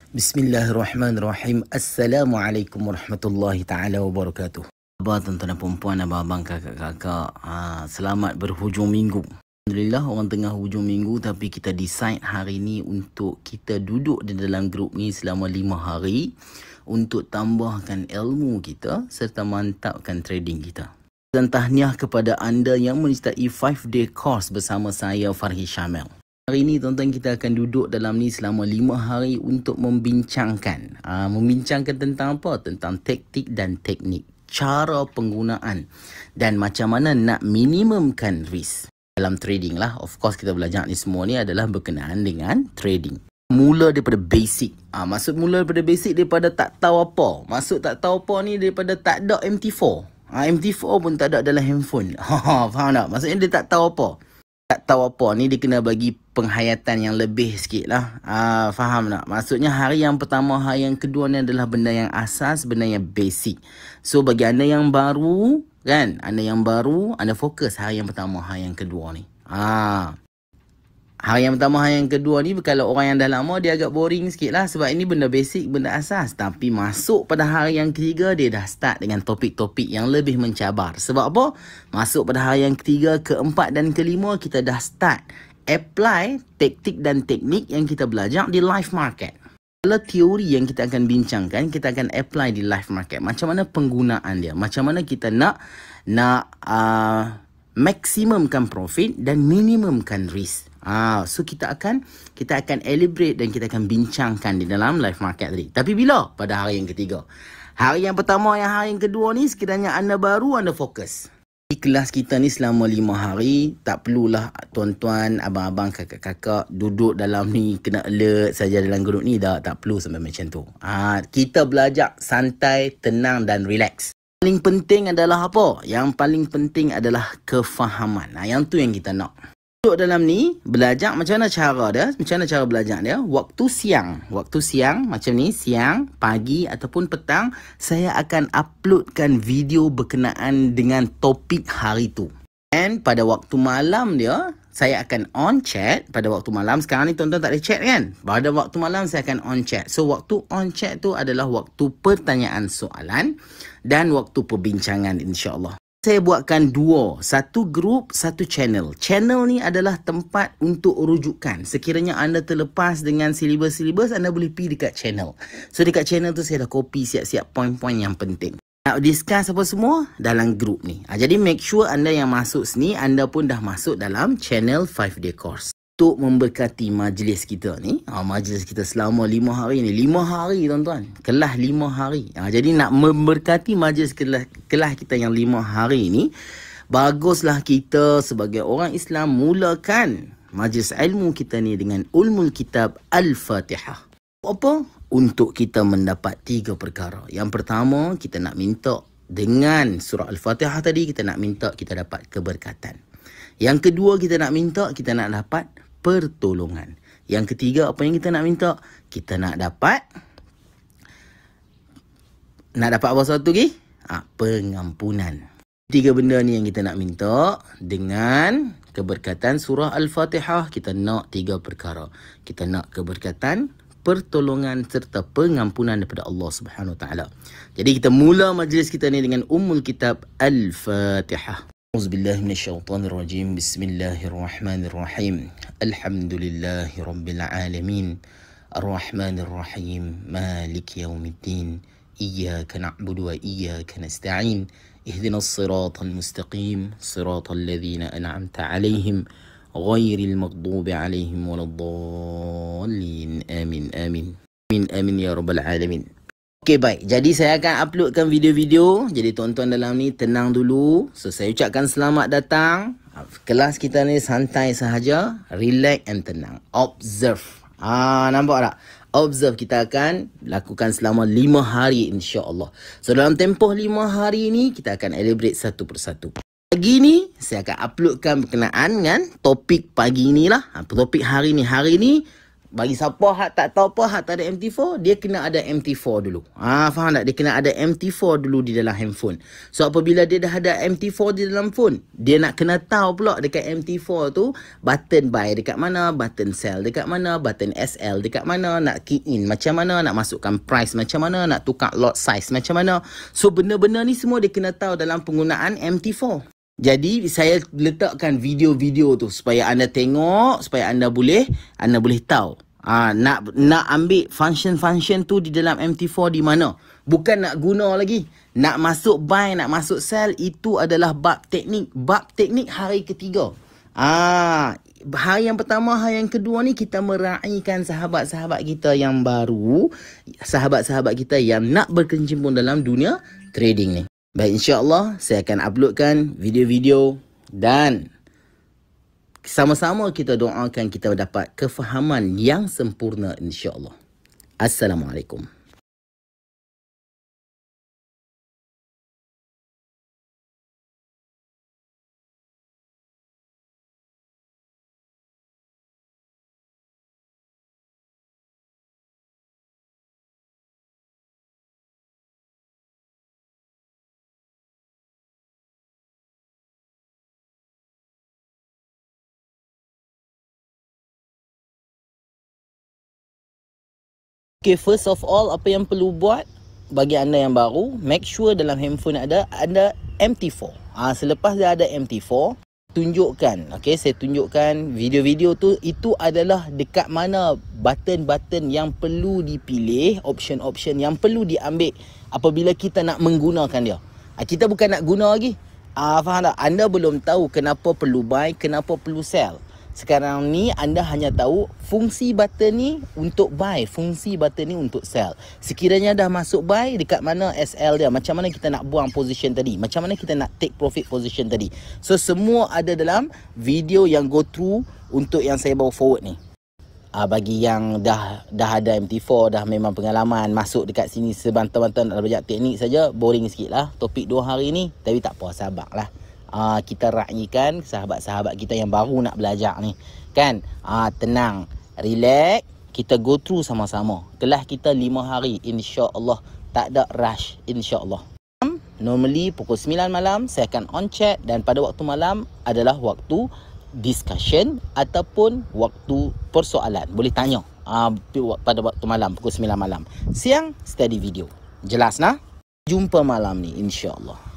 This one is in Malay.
Bismillahirrahmanirrahim. Assalamualaikum warahmatullahi ta'ala wabarakatuh. Abang, tuan-tuan dan perempuan, abang-abang, kakak-kakak, selamat berhujung minggu. Alhamdulillah, orang tengah hujung minggu, tapi kita decide hari ni untuk kita duduk di dalam grup ni selama 5 hari untuk tambahkan ilmu kita serta mantapkan trading kita. Dan tahniah kepada anda yang menyertai 5-day course bersama saya, Farhi Syamil. Hari ini tuan-tuan, kita akan duduk dalam ni selama 5 hari untuk membincangkan. Membincangkan tentang apa? Tentang taktik dan teknik. Cara penggunaan. Dan macam mana nak minimumkan risk dalam trading lah. Of course kita belajar ni semua ni adalah berkenaan dengan trading. Mula daripada basic. Maksud mula daripada basic daripada tak tahu apa. Maksud tak tahu apa ni daripada tak ada MT4. MT4 pun tak ada dalam handphone. Faham tak? Maksudnya dia tak tahu apa. Tak tahu apa ni, dia kena bagi penghayatan yang lebih sikit lah. Faham tak? Maksudnya hari yang pertama, hari yang kedua ni adalah benda yang asas, benda yang basic. So bagi anda yang baru, kan? Anda yang baru, anda fokus hari yang pertama, hari yang kedua ni. Hari yang pertama, hari yang kedua ni, kalau orang yang dah lama, dia agak boring sikit lah. Sebab ini benda basic, benda asas. Tapi masuk pada hari yang ketiga, dia dah start dengan topik-topik yang lebih mencabar. Sebab apa? Masuk pada hari yang ketiga, keempat dan kelima, kita dah start apply taktik dan teknik yang kita belajar di live market. Kalau teori yang kita akan bincangkan, kita akan apply di live market. Macam mana penggunaan dia? Macam mana kita nak maksimumkan profit dan minimumkan risk. So kita akan elaborate dan kita akan bincangkan di dalam live market tadi. Tapi bila? Pada hari yang ketiga. Hari yang pertama, hari yang kedua ni sekiranya anda baru, anda fokus. Di kelas kita ni selama 5 hari, tak perlulah tuan-tuan, abang-abang, kakak-kakak duduk dalam ni kena alert saja dalam grup ni. Tak perlu sampai macam tu. Kita belajar santai, tenang dan relax. Paling penting adalah apa? Yang paling penting adalah kefahaman. Yang tu yang kita nak. Duduk dalam ni, belajar macam mana cara dia, macam mana cara belajar dia. Waktu siang, macam ni, siang, pagi ataupun petang, saya akan uploadkan video berkenaan dengan topik hari tu. Dan pada waktu malam dia, saya akan on chat. Pada waktu malam, sekarang ni tuan-tuan tak ada chat kan? Pada waktu malam, saya akan on chat. So, waktu on chat tu adalah waktu pertanyaan soalan dan waktu perbincangan, insyaAllah. Saya buatkan dua, satu grup, satu channel. Channel ni adalah tempat untuk rujukan. Sekiranya anda terlepas dengan silibus-silibus, anda boleh pergi dekat channel. So dekat channel tu saya dah copy siap-siap poin-poin yang penting. Nak discuss apa semua dalam grup ni. Jadi make sure anda yang masuk sini, anda pun dah masuk dalam channel 5-day course. Untuk memberkati majlis kita ni, majlis kita selama 5 hari ni. 5 hari tuan-tuan. Kelas 5 hari. Jadi nak memberkati majlis kelas kita yang 5 hari ni, baguslah kita sebagai orang Islam mulakan majlis ilmu kita ni dengan Ulmul Kitab Al-Fatihah. Apa? Untuk kita mendapat 3 perkara. Yang pertama, kita nak minta dengan surah Al-Fatihah tadi, kita nak minta kita dapat keberkatan. Yang kedua, kita nak minta kita nak dapat pertolongan. Yang ketiga, apa yang kita nak minta? Kita nak dapat apa satu lagi? Pengampunan. 3 benda ni yang kita nak minta. Dengan keberkatan surah Al-Fatihah, kita nak 3 perkara. Kita nak keberkatan, pertolongan serta pengampunan daripada Allah Subhanahu Wa Taala. Jadi kita mula majlis kita ni dengan Ummul Kitab Al-Fatihah. Auzubillahi minasyaitonirrajim. Bismillahirrahmanirrahim. Alhamdulillahi rabbil alamin. Arrahmanirrahim. Maliki yaumiddin. Iyyaka na'budu wa iyyaka nasta'in. Ihdinas siratal mustaqim. Siratal ladzina an'amta 'alaihim ghairil maghdubi 'alaihim waladdallin. Amin amin. Amin amin ya rabbal alamin. Okey, baik. Jadi saya akan uploadkan video-video. Jadi tuan-tuan dalam ni tenang dulu. So saya ucapkan selamat datang. Kelas kita ni santai sahaja, relax and tenang. Observe. Nampak tak? Observe kita akan lakukan selama 5 hari insya-Allah. So dalam tempoh 5 hari ni kita akan elaborate satu persatu. Pagi ni saya akan uploadkan berkenaan dengan topik pagi ni lah. Topik hari ni. Hari ni Bagi siapa hak tak tahu apa, hak tak ada MT4, dia kena ada MT4 dulu. Faham tak? Dia kena ada MT4 dulu di dalam handphone. So apabila dia dah ada MT4 di dalam phone, dia nak kena tahu pula dekat MT4 tu button buy dekat mana, button sell dekat mana, button SL dekat mana, nak key in macam mana, nak masukkan price macam mana, nak tukar lot size macam mana. So benda-benda ni semua dia kena tahu dalam penggunaan MT4. Jadi saya letakkan video-video tu supaya anda tengok, supaya anda boleh tahu. Nak ambil function-function tu di dalam MT4 di mana. Bukan nak guna lagi. Nak masuk buy, nak masuk sell, itu adalah bab teknik. Bab teknik hari ketiga. Hari yang pertama, hari yang kedua ni kita meraihkan sahabat-sahabat kita yang baru, sahabat-sahabat kita yang nak berkecimpung dalam dunia trading ni. Baik, insya-Allah saya akan uploadkan video-video dan sama-sama kita doakan kita dapat kefahaman yang sempurna, insya-Allah. Assalamualaikum. Okay, first of all, apa yang perlu buat bagi anda yang baru, make sure dalam handphone ada MT4. Selepas dah ada MT4, tunjukkan, okay, saya tunjukkan video-video tu, itu adalah dekat mana button-button yang perlu dipilih, option-option yang perlu diambil apabila kita nak menggunakan dia. Kita bukan nak guna lagi. Faham tak? Anda belum tahu kenapa perlu buy, kenapa perlu sell. Sekarang ni anda hanya tahu fungsi button ni untuk buy, fungsi button ni untuk sell. Sekiranya dah masuk buy, dekat mana SL dia, macam mana kita nak buang position tadi, macam mana kita nak take profit position tadi. So semua ada dalam video yang go through untuk yang saya bawa forward ni. Bagi yang dah ada MT4, dah memang pengalaman masuk dekat sini sebantar-bantar nak belajar teknik saja, boring sikit lah topik 2 hari ni. Tapi tak apa, sabarlah. Kita raikan sahabat-sahabat kita yang baru nak belajar ni, kan? Tenang, relax, kita go through sama-sama. Kelas kita 5 hari, insya-Allah. Tak ada rush, insya-Allah. Normally pukul 9 malam saya akan on chat, dan pada waktu malam adalah waktu discussion ataupun waktu persoalan. Boleh tanya pada waktu malam pukul 9 malam. Siang study video. Jelas nah? Jumpa malam ni, insya-Allah.